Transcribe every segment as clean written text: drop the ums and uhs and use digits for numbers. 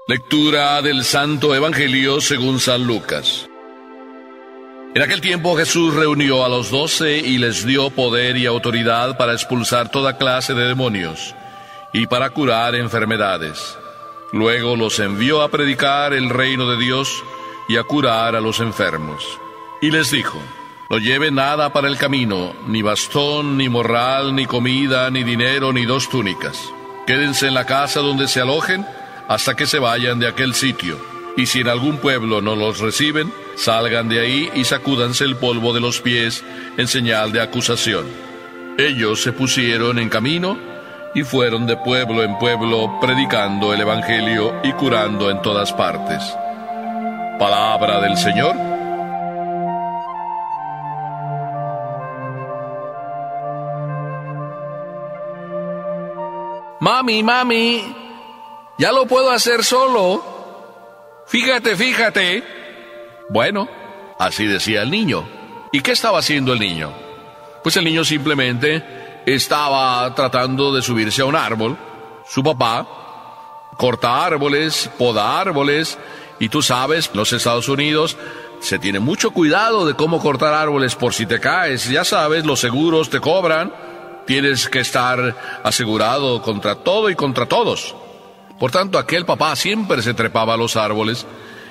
Lectura del Santo Evangelio según San Lucas. En aquel tiempo Jesús reunió a los 12 y les dio poder y autoridad para expulsar toda clase de demonios y para curar enfermedades. Luego los envió a predicar el reino de Dios y a curar a los enfermos. Y les dijo: no lleven nada para el camino, ni bastón, ni morral, ni comida, ni dinero, ni 2 túnicas. Quédense en la casa donde se alojen hasta que se vayan de aquel sitio. Y si en algún pueblo no los reciben, salgan de ahí y sacúdanse el polvo de los pies en señal de acusación. Ellos se pusieron en camino y fueron de pueblo en pueblo predicando el Evangelio y curando en todas partes. Palabra del Señor. Mami, ya lo puedo hacer solo. Fíjate. Bueno, así decía el niño. ¿Y qué estaba haciendo el niño? Pues el niño simplemente estaba tratando de subirse a un árbol. Su papá corta árboles, poda árboles, y tú sabes, en los Estados Unidos se tiene mucho cuidado de cómo cortar árboles por si te caes. Ya sabes, los seguros te cobran. Tienes que estar asegurado contra todo y contra todos. Por tanto, aquel papá siempre se trepaba a los árboles,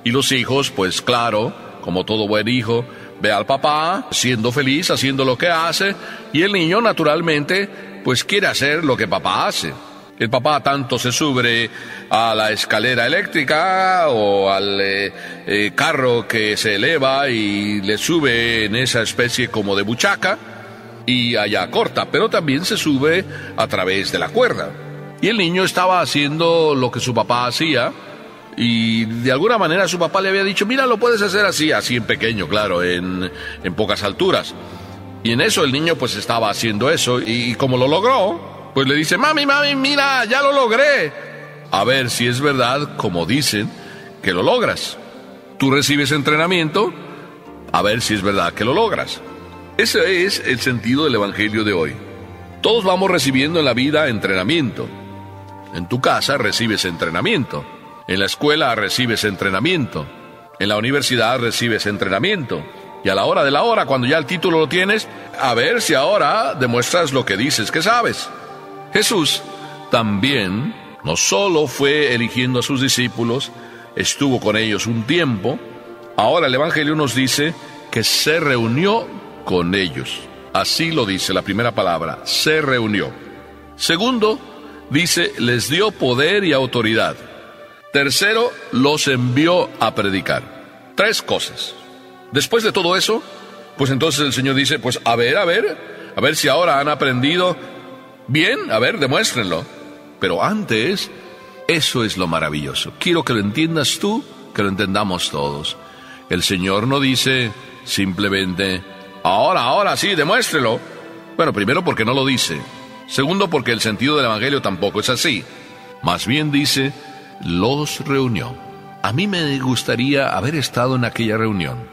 y los hijos, pues claro, como todo buen hijo, ve al papá siendo feliz, haciendo lo que hace, y el niño naturalmente pues quiere hacer lo que papá hace. El papá tanto se sube a la escalera eléctrica o al carro que se eleva y le sube en esa especie como de buchaca y allá corta, pero también se sube a través de la cuerda. Y el niño estaba haciendo lo que su papá hacía, y de alguna manera su papá le había dicho: mira, lo puedes hacer así en pequeño, claro, en pocas alturas. Y en eso el niño pues estaba haciendo eso, y como lo logró, pues le dice: mami, mira, ya lo logré. A ver si es verdad, como dicen, que lo logras. Tú recibes entrenamiento, a ver si es verdad que lo logras. Ese es el sentido del Evangelio de hoy. Todos vamos recibiendo en la vida entrenamiento. En tu casa recibes entrenamiento. En la escuela recibes entrenamiento. En la universidad recibes entrenamiento. Y a la hora de la hora, cuando ya el título lo tienes, a ver si ahora demuestras lo que dices que sabes. Jesús también no solo fue eligiendo a sus discípulos, estuvo con ellos un tiempo. Ahora el Evangelio nos dice que se reunió con ellos. Así lo dice la primera palabra, se reunió. Segundo, dice, les dio poder y autoridad. Tercero, los envió a predicar. 3 cosas. Después de todo eso, pues entonces el Señor dice: pues a ver si ahora han aprendido bien, a ver, demuéstrenlo. Pero antes, eso es lo maravilloso. Quiero que lo entiendas tú, que lo entendamos todos. El Señor no dice simplemente: ahora sí, demuéstrelo. Bueno, primero porque no lo dice. Segundo porque el sentido del Evangelio tampoco es así. Más bien dice, los reunió. A mí me gustaría haber estado en aquella reunión.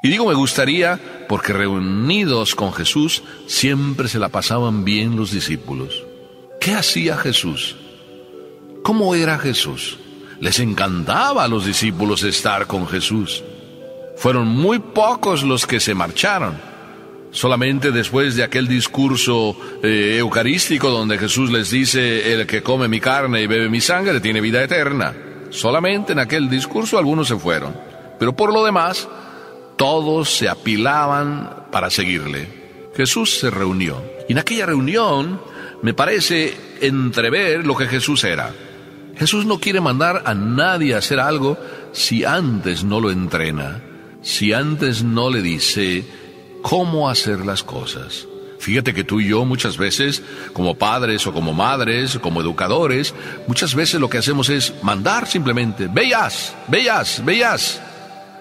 Y digo me gustaría porque reunidos con Jesús siempre se la pasaban bien los discípulos. ¿Qué hacía Jesús? ¿Cómo era Jesús? Les encantaba a los discípulos estar con Jesús. Fueron muy pocos los que se marcharon. Solamente después de aquel discurso eucarístico donde Jesús les dice: el que come mi carne y bebe mi sangre tiene vida eterna. Solamente en aquel discurso algunos se fueron. Pero por lo demás, todos se apilaban para seguirle. Jesús se reunió. Y en aquella reunión me parece entrever lo que Jesús era. Jesús no quiere mandar a nadie a hacer algo si antes no lo entrena, si antes no le dice cómo hacer las cosas. Fíjate que tú y yo muchas veces, como padres o como madres, como educadores, muchas veces lo que hacemos es mandar simplemente: veas.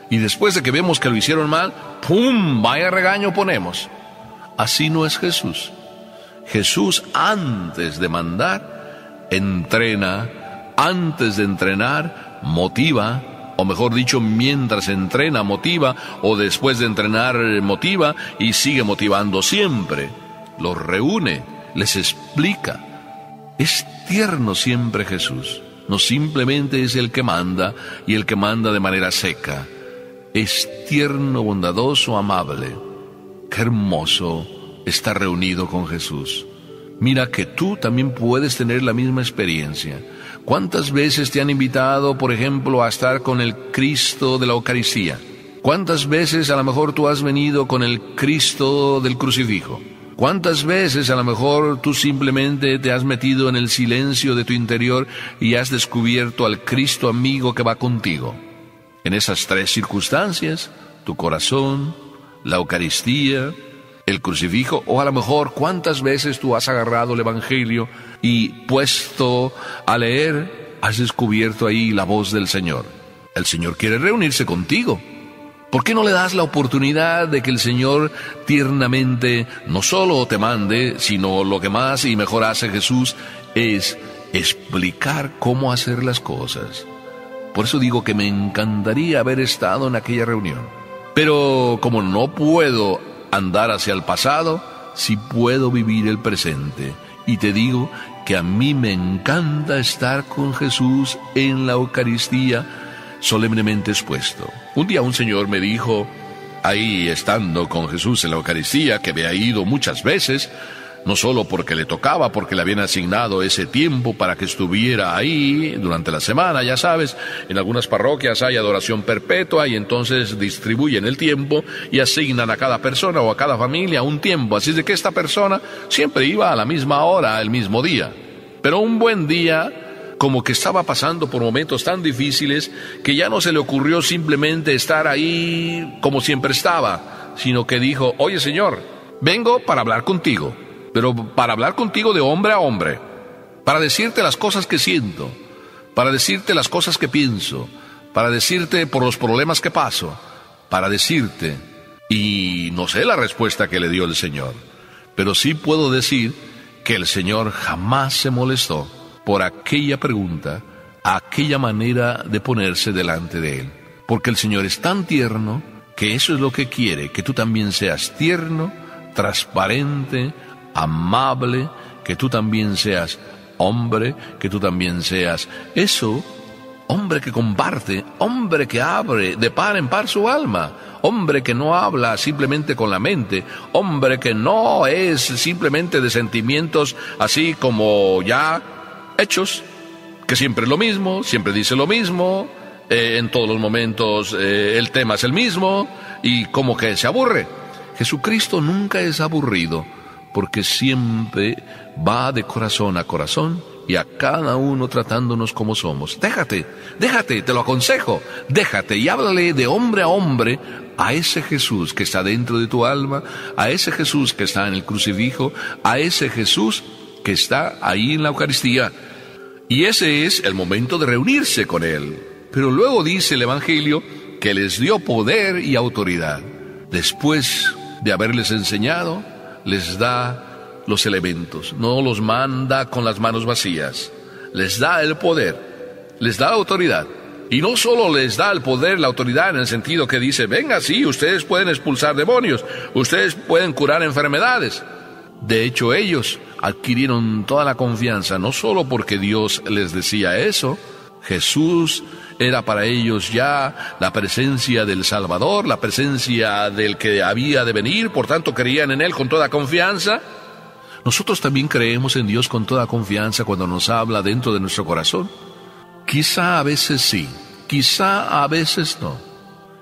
Y después de que vemos que lo hicieron mal, ¡pum!, vaya regaño ponemos. Así no es Jesús. Jesús, antes de mandar, entrena. Antes de entrenar, motiva, o mejor dicho, mientras entrena, motiva, o después de entrenar, motiva, y sigue motivando siempre. Los reúne, les explica. Es tierno siempre Jesús. No simplemente es el que manda, y el que manda de manera seca. Es tierno, bondadoso, amable. Qué hermoso estar reunido con Jesús. Mira que tú también puedes tener la misma experiencia. ¿Cuántas veces te han invitado, por ejemplo, a estar con el Cristo de la Eucaristía? ¿Cuántas veces a lo mejor tú has venido con el Cristo del crucifijo? ¿Cuántas veces a lo mejor tú simplemente te has metido en el silencio de tu interior y has descubierto al Cristo amigo que va contigo? En esas tres circunstancias, tu corazón, la Eucaristía, el crucifijo, o a lo mejor cuántas veces tú has agarrado el Evangelio y puesto a leer, has descubierto ahí la voz del Señor. El Señor quiere reunirse contigo. ¿Por qué no le das la oportunidad de que el Señor tiernamente no solo te mande, sino lo que más y mejor hace Jesús es explicar cómo hacer las cosas? Por eso digo que me encantaría haber estado en aquella reunión. Pero como no puedo andar hacia el pasado, sí puedo vivir el presente. Y te digo que a mí me encanta estar con Jesús en la Eucaristía, solemnemente expuesto. Un día un señor me dijo, ahí estando con Jesús en la Eucaristía, que había ido muchas veces, no solo porque le tocaba, porque le habían asignado ese tiempo para que estuviera ahí durante la semana, ya sabes, en algunas parroquias hay adoración perpetua y entonces distribuyen el tiempo y asignan a cada persona o a cada familia un tiempo, así de que esta persona siempre iba a la misma hora, el mismo día. Pero un buen día, como que estaba pasando por momentos tan difíciles que ya no se le ocurrió simplemente estar ahí como siempre estaba, sino que dijo, oye Señor, vengo para hablar contigo, pero para hablar contigo de hombre a hombre, para decirte las cosas que siento, para decirte las cosas que pienso, para decirte por los problemas que paso, para decirte, y no sé la respuesta que le dio el Señor, pero sí puedo decir que el Señor jamás se molestó por aquella pregunta, aquella manera de ponerse delante de Él. Porque el Señor es tan tierno que eso es lo que quiere, que tú también seas tierno, transparente, amable, que tú también seas hombre, que tú también seas eso, hombre que comparte, hombre que abre de par en par su alma, hombre que no habla simplemente con la mente, hombre que no es simplemente de sentimientos así como ya hechos, que siempre es lo mismo, siempre dice lo mismo, en todos los momentos el tema es el mismo y como que se aburre. Jesucristo nunca es aburrido porque siempre va de corazón a corazón y a cada uno tratándonos como somos. Déjate, te lo aconsejo, déjate y háblale de hombre a hombre a ese Jesús que está dentro de tu alma, a ese Jesús que está en el crucifijo, a ese Jesús que está ahí en la Eucaristía. Y ese es el momento de reunirse con Él. Pero luego dice el Evangelio que les dio poder y autoridad. Después de haberles enseñado, les da los elementos. No los manda con las manos vacías. Les da el poder, les da la autoridad. Y no solo les da el poder, la autoridad en el sentido que dice, venga, sí, ustedes pueden expulsar demonios, ustedes pueden curar enfermedades. De hecho, ellos adquirieron toda la confianza, no solo porque Dios les decía eso. Jesús era para ellos ya la presencia del Salvador, la presencia del que había de venir, por tanto creían en Él con toda confianza. Nosotros también creemos en Dios con toda confianza cuando nos habla dentro de nuestro corazón. Quizá a veces sí, quizá a veces no.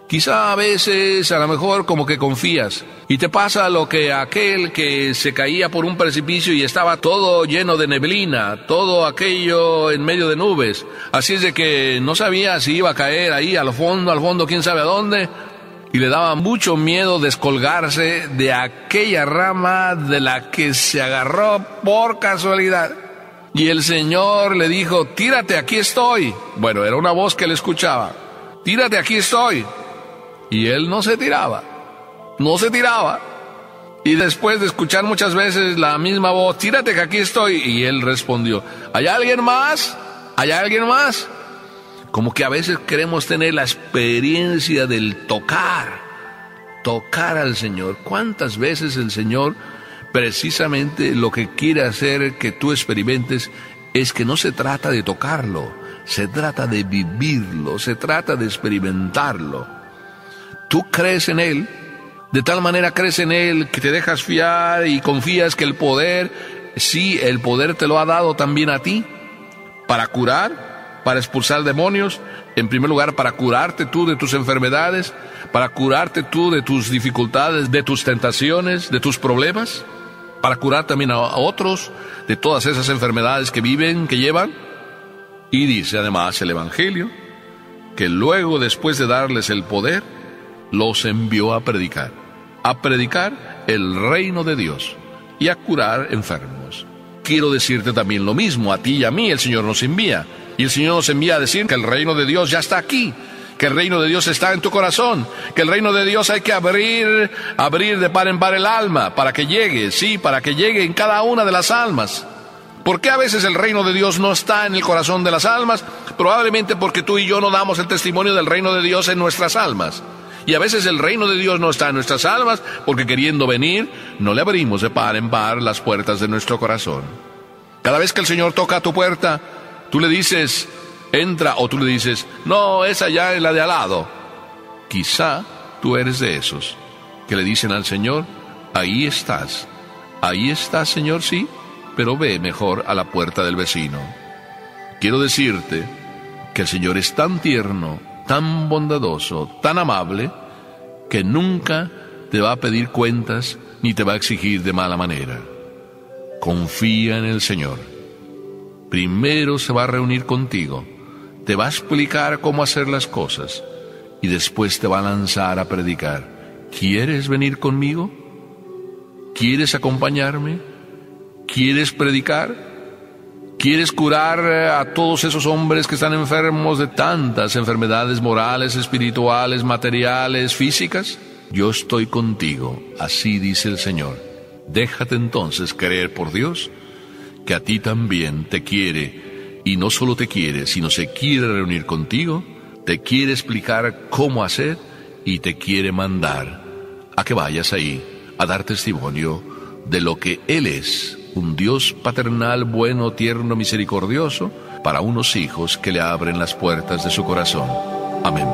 Quizá a veces, a lo mejor, como que confías y te pasa lo que aquel que se caía por un precipicio y estaba todo lleno de neblina, todo aquello en medio de nubes. Así es de que no sabía si iba a caer ahí al fondo, quién sabe a dónde. Y le daba mucho miedo descolgarse de aquella rama de la que se agarró por casualidad. Y el Señor le dijo, tírate, aquí estoy. Bueno, era una voz que le escuchaba. Tírate, aquí estoy. Y él no se tiraba. Y después de escuchar muchas veces la misma voz, tírate que aquí estoy. Y él respondió, ¿hay alguien más? ¿Hay alguien más? Como que a veces queremos tener la experiencia del tocar al Señor. ¿Cuántas veces el Señor precisamente lo que quiere hacer que tú experimentes es que no se trata de tocarlo, se trata de vivirlo, se trata de experimentarlo. Tú crees en Él, de tal manera crees en Él que te dejas fiar y confías que el poder, sí, el poder te lo ha dado también a ti, para curar, para expulsar demonios, en primer lugar para curarte tú de tus enfermedades, para curarte tú de tus dificultades, de tus tentaciones, de tus problemas, para curar también a otros de todas esas enfermedades que viven, que llevan. Y dice además el Evangelio que luego, después de darles el poder, los envió a predicar el reino de Dios y a curar enfermos. Quiero decirte también lo mismo, a ti y a mí el Señor nos envía. Y el Señor nos envía a decir que el reino de Dios ya está aquí, que el reino de Dios está en tu corazón, que el reino de Dios hay que abrir de par en par el alma para que llegue, sí, para que llegue en cada una de las almas. ¿Por qué a veces el reino de Dios no está en el corazón de las almas? Probablemente porque tú y yo no damos el testimonio del reino de Dios en nuestras almas. Y a veces el reino de Dios no está en nuestras almas porque, queriendo venir, no le abrimos de par en par las puertas de nuestro corazón. Cada vez que el Señor toca a tu puerta, tú le dices, entra, o tú le dices, no, esa ya es la de al lado. Quizá tú eres de esos que le dicen al Señor, ahí estás, Señor, sí, pero ve mejor a la puerta del vecino. Quiero decirte que el Señor es tan tierno, tan bondadoso, tan amable, que nunca te va a pedir cuentas ni te va a exigir de mala manera. Confía en el Señor. Primero se va a reunir contigo, te va a explicar cómo hacer las cosas y después te va a lanzar a predicar. ¿Quieres venir conmigo? ¿Quieres acompañarme? ¿Quieres predicar? ¿Quieres curar a todos esos hombres que están enfermos de tantas enfermedades morales, espirituales, materiales, físicas? Yo estoy contigo, así dice el Señor. Déjate entonces creer por Dios, que a ti también te quiere, y no solo te quiere, sino se quiere reunir contigo, te quiere explicar cómo hacer y te quiere mandar a que vayas ahí a dar testimonio de lo que Él es, un Dios paternal, bueno, tierno, misericordioso, para unos hijos que le abren las puertas de su corazón. Amén.